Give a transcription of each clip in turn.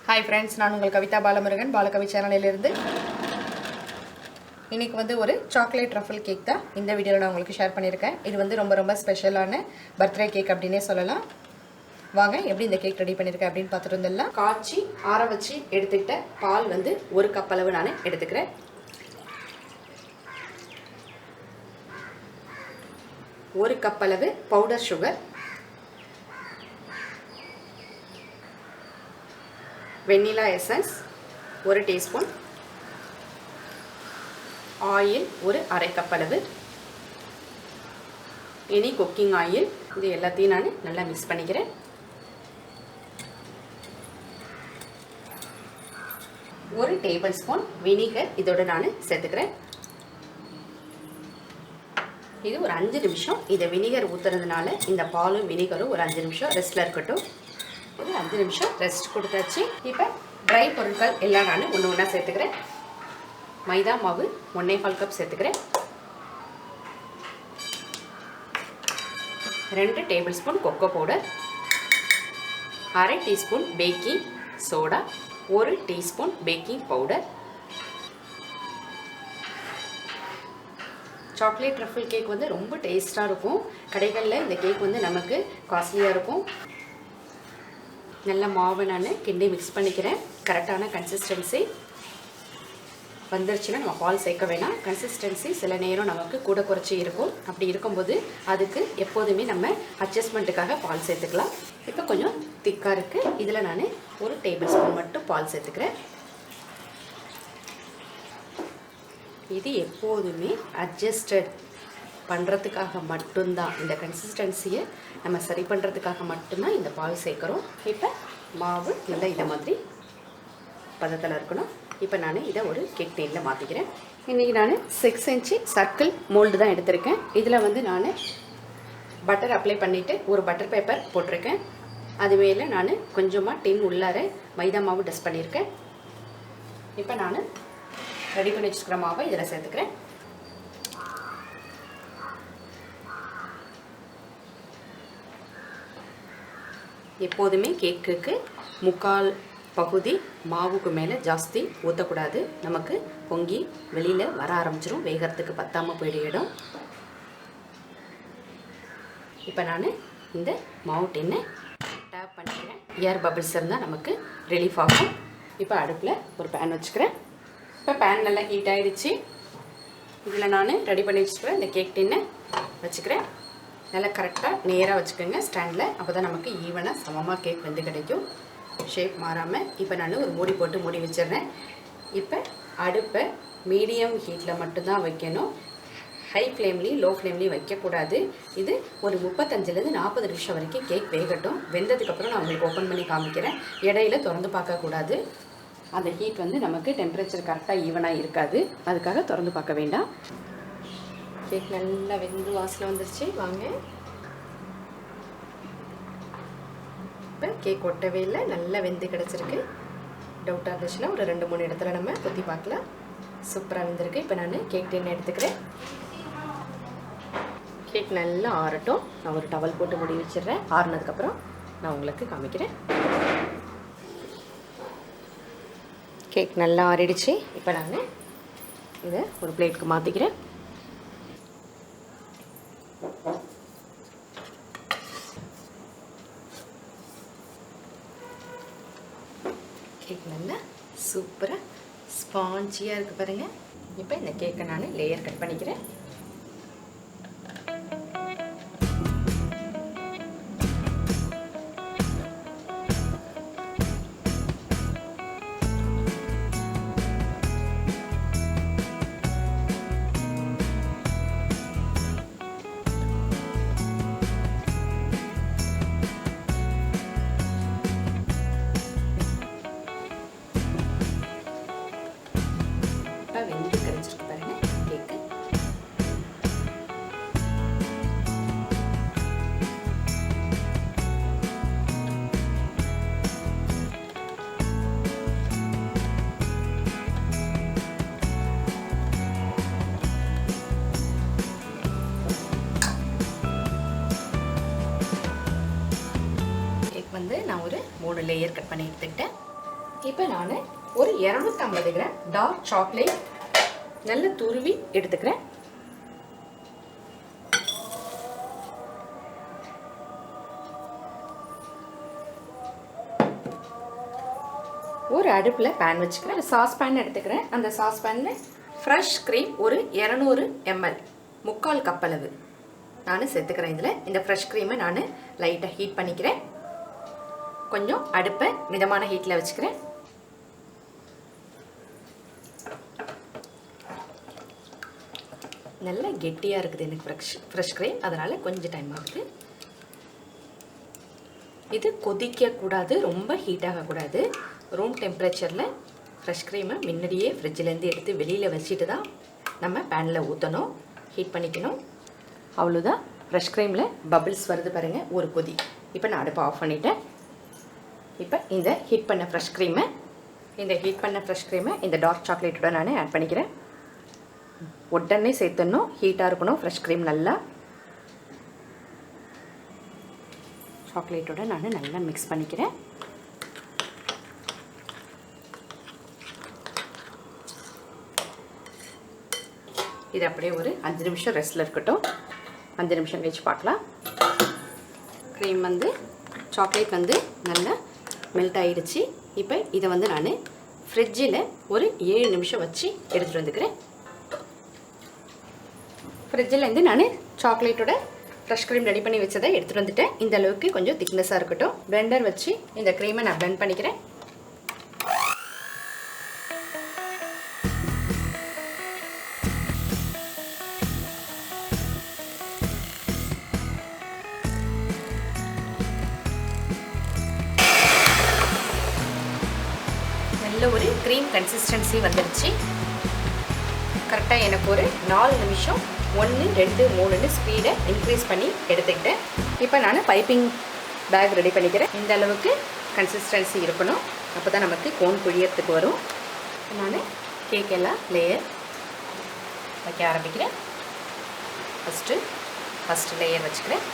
Hi friends, நான் உங்கள் கவிதா பாலமுருகன் பாலகவி சேனலிலிருந்து இன்னைக்கு வந்து ஒரு சாக்லேட் ட்ரஃபிள் கேக் தான் இந்த வீடியோல நான் உங்களுக்கு ஷேர் பண்ணியிருக்கேன். இது வந்து ரொம்ப ஸ்பெஷலான பர்த்டே கேக் அப்படினே சொல்லலாம். வாங்க எப்படி இந்த கேக் ரெடி பண்ணிருக்கேன் அப்படினு பார்த்துட்டு வந்துடலாம். காய்ச்சி ஆற வச்சு எடுத்துக்கிட்ட பால் வந்து 1 கப் அளவு நான் எடுத்துக்கிறேன். 1 கப் அளவு powder sugar, vanilla essence 1 teaspoon, oil ஒரு அரை கப் அளவு, எனி குக்கிங் ஆயில். இது எல்லாத்தையும் நான் நல்லா மிக்ஸ் பண்ணிக்கிறேன். ஒரு டேபிள் ஸ்பூன் வினிகர் இதோட நான் சேர்த்துக்கிறேன். இது ஒரு 5 நிமிஷம் இதை வினிகர் ஊற்றுறதுனால இந்த பாலும் வினிகரும் ஒரு 5 நிமிஷம் ரெஸ்ட்டில் இருக்கட்டும். ஒரு 5 நிமிஷம் ரெஸ்ட் கொடுத்தாச்சு. இப்போ ட்ரை பொருட்கள் எல்லாம் நான் ஒன்று ஒன்றா சேர்த்துக்கிறேன். மைதா மாவு 1.25 கப் சேர்த்துக்கிறேன். 2 டேபிள் ஸ்பூன் கொக்கோ பவுடர், அரை teaspoon baking soda, 1 teaspoon baking powder. Chocolate truffle cake வந்து ரொம்ப டேஸ்ட்டாக இருக்கும். கடைகளில் இந்த கேக் வந்து நமக்கு காஸ்ட்லியாக இருக்கும். நல்ல மாவு நான் கிண்டி மிக்ஸ் பண்ணிக்கிறேன். கரெக்டான கன்சிஸ்டன்சி வந்துருச்சுன்னா நம்ம பால் சேர்க்க வேணாம். கன்சிஸ்டன்சி சில நேரம் நமக்கு கூட குறைச்சி இருக்கும். அப்படி இருக்கும்போது அதுக்கு எப்போதுமே நம்ம அட்ஜஸ்ட்மெண்ட்டுக்காக பால் சேர்த்துக்கலாம். இப்போ கொஞ்சம் திக்காக இருக்குது. இதில் நான் 1 டேபிள் ஸ்பூன் மட்டும் பால் சேர்த்துக்கிறேன். இது எப்போதுமே அட்ஜஸ்டட் பண்ணுறதுக்காக மட்டும்தான், இந்த கன்சிஸ்டன்சியை நம்ம சரி பண்ணுறதுக்காக மட்டும்தான் இந்த பால் சேர்க்குறோம். இப்போ மாவு நல்லா இதை மாதிரி பதத்தில் இருக்கணும். இப்போ நான் இதை ஒரு கேக் டீனில் மாற்றிக்கிறேன். இன்றைக்கி நான் 6 இன்ச்சு சர்க்கிள் மோல்டு தான் எடுத்திருக்கேன். இதில் வந்து நான் பட்டர் அப்ளை பண்ணிவிட்டு ஒரு பட்டர் பேப்பர் போட்டிருக்கேன். அது மேலே நான் கொஞ்சமாக டின் உள்ளார மைதா மாவு டஸ்ட் பண்ணியிருக்கேன். இப்போ நான் ரெடி பண்ணி வச்சுக்கிற மாவை இதில் சேர்த்துக்கிறேன். எப்போதுமே கேக்குக்கு 3/4 பகுதி மாவுக்கு மேலே ஜாஸ்தி ஊற்றக்கூடாது. நமக்கு பொங்கி வெளியில் வர ஆரம்பிச்சிடும், வேகிறதுக்கு பத்தாமல் போயிடும். இப்போ நான் இந்த மாவு டின்னை டேப் பண்ணிக்கிறேன். ஏர் பபிள்ஸ் இருந்தால் நமக்கு ரிலீஃப் ஆகும். இப்போ அடுப்பில் ஒரு பேன் வச்சுக்கிறேன். இப்போ பேன் நல்லா ஹீட் ஆகிடுச்சு. இதில் நான் ரெடி பண்ணி வச்சுக்கிறேன் இந்த கேக் டின்னை வச்சுக்கிறேன். நல்லா கரெக்டாக நேராக வச்சுக்கோங்க ஸ்டாண்டில். அப்போ தான் நமக்கு ஈவனாக சமமாக கேக் வந்து கிடைக்கும், ஷேப் மாறாமல். இப்போ நான் ஒரு மூடி போட்டு மூடி வச்சிடுறேன். இப்போ அடுப்பை மீடியம் ஹீட்டில் மட்டும்தான் வைக்கணும். ஹை ஃப்ளேம்லேயும் லோ ஃப்ளேம்லேயும் வைக்கக்கூடாது. இது ஒரு 35லேருந்து 40 நிமிஷம் வரைக்கும் கேக் வேகட்டும். வெந்ததுக்கப்புறம் நான் உங்களுக்கு ஓப்பன் பண்ணி காமிக்கிறேன். இடையில திறந்து பார்க்கக்கூடாது. அந்த ஹீட் வந்து நமக்கு டெம்பரேச்சர் கரெக்டாக ஈவனாக இருக்காது. அதுக்காக திறந்து பார்க்க வேண்டாம். கேக் நல்லா வெந்து வாசல் வந்துருச்சு. வாங்க, இப்போ கேக் ஒட்டவே இல்லை, நல்லா வெந்து கிடச்சிருக்கு. டவுட்டாக இருந்துச்சுன்னா ஒரு 2-3 இடத்துல நம்ம கொத்தி பார்க்கலாம். சூப்பராக வெந்திருக்கு. இப்போ நான் கேக் டின் எடுத்துக்கிறேன். கேக் நல்லா ஆறட்டும். நான் ஒரு டவல் போட்டு மூடி வச்சிடுறேன். ஆறுனதுக்கப்புறம் நான் உங்களுக்கு காமிக்கிறேன். கேக் நல்லா ஆறிடுச்சு. இப்போ நான் இதை ஒரு பிளேட்டுக்கு மாற்றிக்கிறேன். கேக் நல்லா சூப்பராக ஸ்பாஞ்சியாக இருக்குது பாருங்கள். இப்போ இந்த கேக்கை நான் லேயர் கட் பண்ணிக்கிறேன். வெந்து கிடைச்சிருக்கு பாருங்க கேக்கு. கேக் வந்து நான் ஒரு 3 லேயர் கட் பண்ணி எடுத்துக்கிட்டேன். இப்போ நான் ஒரு 250 கிராம் டார்க் சாக்லேட் நல்ல துருவி எடுத்துக்கிறேன். ஒரு அடுப்பில் பேன் வச்சுக்கிறேன். சாஸ் பேன் எடுத்துக்கிறேன். அந்த சாஸ் பேனில் ஃப்ரெஷ் க்ரீம் ஒரு 200 ml 3/4 கப் அளவு நான் சேர்த்துக்கிறேன். இதில் இந்த ஃப்ரெஷ் க்ரீமை நான் லைட்டாக ஹீட் பண்ணிக்கிறேன். கொஞ்சம் அடுப்பை மிதமான ஹீட்டில் வச்சுக்கிறேன். நல்லா கெட்டியாக இருக்குது எனக்கு ஃப்ரெஷ் க்ரீம், அதனால் கொஞ்சம் டைம் ஆகுது. இது கொதிக்கக்கூடாது, ரொம்ப ஹீட் ஆகக்கூடாது. ரூம் டெம்பரேச்சரில் ஃப்ரெஷ் க்ரீமை முன்னாடியே ஃப்ரிட்ஜிலேருந்து எடுத்து வெளியில் வச்சுட்டு தான் நம்ம பேனில் ஊற்றணும், ஹீட் பண்ணிக்கணும். அவ்வளோதான். ஃப்ரெஷ் க்ரீமில் பபிள்ஸ் வருது பாருங்கள், ஒரு கொதி. இப்போ நான் அடுப்பை ஆஃப் பண்ணிட்டேன். இப்போ இந்த ஹீட் பண்ண ஃப்ரெஷ் க்ரீமை இந்த டார்க் சாக்லேட்டோட நான் ஆட் பண்ணிக்கிறேன். உடனே சேர்த்துடணும், ஹீட்டாக இருக்கணும் ஃப்ரெஷ் க்ரீம். நல்லா சாக்லேட்டோட நான் நல்லா மிக்ஸ் பண்ணிக்கிறேன். இது அப்படியே ஒரு 5 நிமிஷம் ரெஸ்ட்டில் இருக்கட்டும். 5 நிமிஷம் கழிச்சு பார்க்கலாம். க்ரீம் சாக்லேட் நல்லா மெல்ட் ஆகிடுச்சு. இப்போ இதை நான் ஃப்ரிட்ஜில் ஒரு 7 நிமிஷம் வச்சு எடுத்துகிட்டு வந்துக்கிறேன். ஃப்ரிட்ஜிலேருந்து நான் சாக்லேட்டோட ஃப்ரெஷ் க்ரீம் ரெடி பண்ணி வச்சதை எடுத்துகிட்டு வந்துட்டேன். இந்த அளவுக்கு கொஞ்சம் திக்னஸாக இருக்கட்டும். பிளெண்டர் வச்சு இந்த க்ரீமை நான் பிளெண்ட் பண்ணிக்கிறேன். நல்ல ஒரு க்ரீம் கன்சிஸ்டன்சி வந்துடுச்சு. கரெக்டாக எனக்கு ஒரு 4 நிமிஷம் 1, 2, 3ன்னு ஸ்பீடை இன்க்ரீஸ் பண்ணி எடுத்துக்கிட்டேன். இப்போ நான் பைப்பிங் பேக் ரெடி பண்ணிக்கிறேன். இந்த அளவுக்கு கன்சிஸ்டன்சி இருக்கணும், அப்போ தான் நமக்கு கோன் புழியறதுக்கு வரும். நான் கேக் எல்லாம் லேயர் வைக்க ஆரம்பிக்கிறேன். ஃபஸ்ட்டு லேயர் வச்சுக்கிறேன்.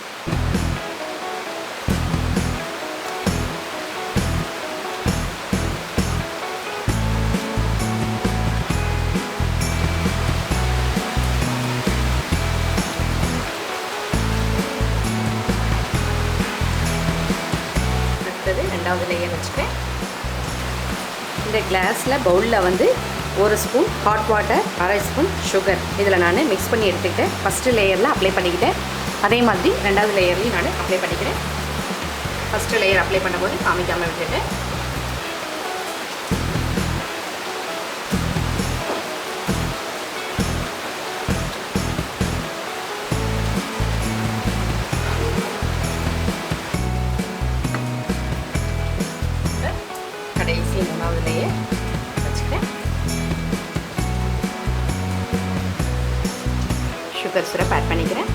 ரெண்டாவது லேயர் வச்சுக்கிறேன். இந்த கிளாஸில் பவுலில் 1 spoon hot water, 1/2 spoon sugar இதில் நான் மிக்ஸ் பண்ணி எடுத்துக்கிட்டேன். ஃபஸ்ட்டு லேயரில் அப்ளை பண்ணிக்கிட்டேன். அதே மாதிரி ரெண்டாவது லேயர்லையும் நான் அப்ளை பண்ணிக்கிறேன். ஃபஸ்ட்டு லேயர் அப்ளை பண்ணும்போது காமிக்காமல் விட்டுட்டேன். கடைசி 3வது லேயர் வச்சுக்கிறேன். சுகர் சிரப் ஆட் பண்ணிக்கிறேன்.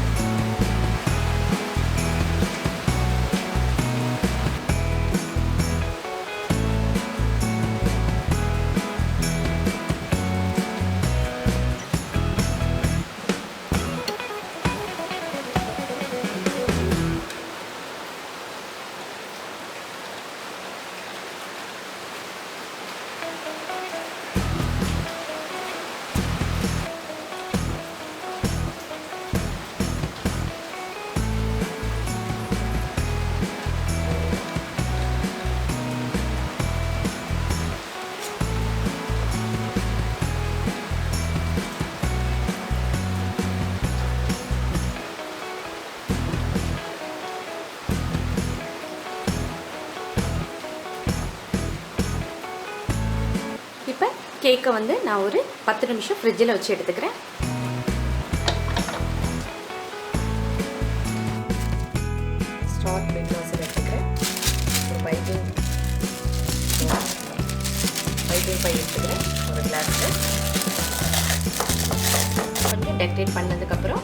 இப்போ கேக்கை நான் ஒரு 10 நிமிஷம் ஃப்ரிட்ஜில் வச்சு எடுத்துக்கிறேன். ஸ்டார்ட் விண்டோஸில் வச்சுக்கிறேன். ஒரு பைப்பிங் பை எடுத்துக்கிறேன் ஒரு கிளாஸில். கொஞ்சம் டெக்கரேட் பண்ணதுக்கப்புறம்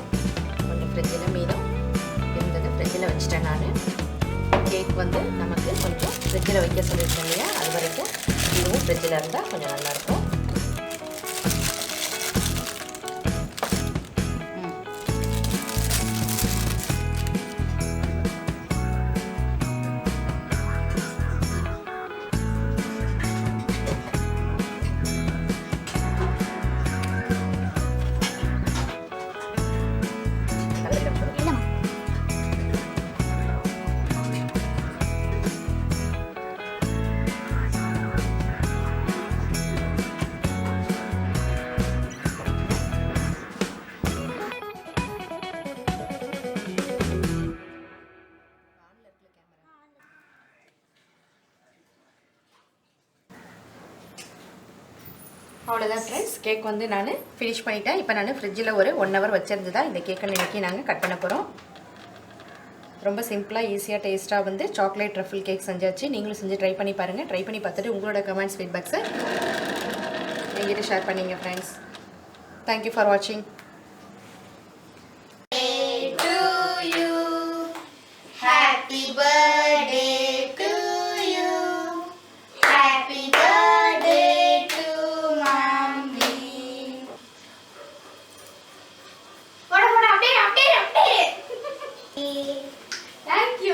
கொஞ்சம் ஃப்ரிட்ஜில் மீதம் இருந்தது ஃப்ரிட்ஜில் வச்சுட்டேன். நான் கேக் நமக்கு கொஞ்சம் ஃப்ரிட்ஜில் வைக்க சொல்லியிருக்கேன் இல்லையா, அது வரைக்கும் இதுவும் ஃப்ரிட்ஜில் இருந்தால் கொஞ்சம் நல்லாயிருக்கும். அவ்வளோதான் ஃப்ரெண்ட்ஸ், கேக் வந்து நான் ஃபினிஷ் பண்ணிட்டேன். இப்போ நான் ஃப்ரிட்ஜில் ஒரு 1 hour வச்சிருந்து தான் இந்த கேக்கை இன்றைக்கி நாங்கள் கட் பண்ண போகிறோம். ரொம்ப சிம்பிளாக ஈஸியாக டேஸ்ட்டாக வந்து சாக்லேட் ட்ரஃபிள் கேக் செஞ்சாச்சு. நீங்களும் செஞ்சு ட்ரை பண்ணி பாருங்கள். ட்ரை பண்ணி பார்த்துட்டு உங்களோட கமெண்ட்ஸ் ஃபீட்பேக்ஸை எங்கிட்ட ஷேர் பண்ணிங்க ஃப்ரெண்ட்ஸ். தேங்க்யூ ஃபார் வாட்சிங்.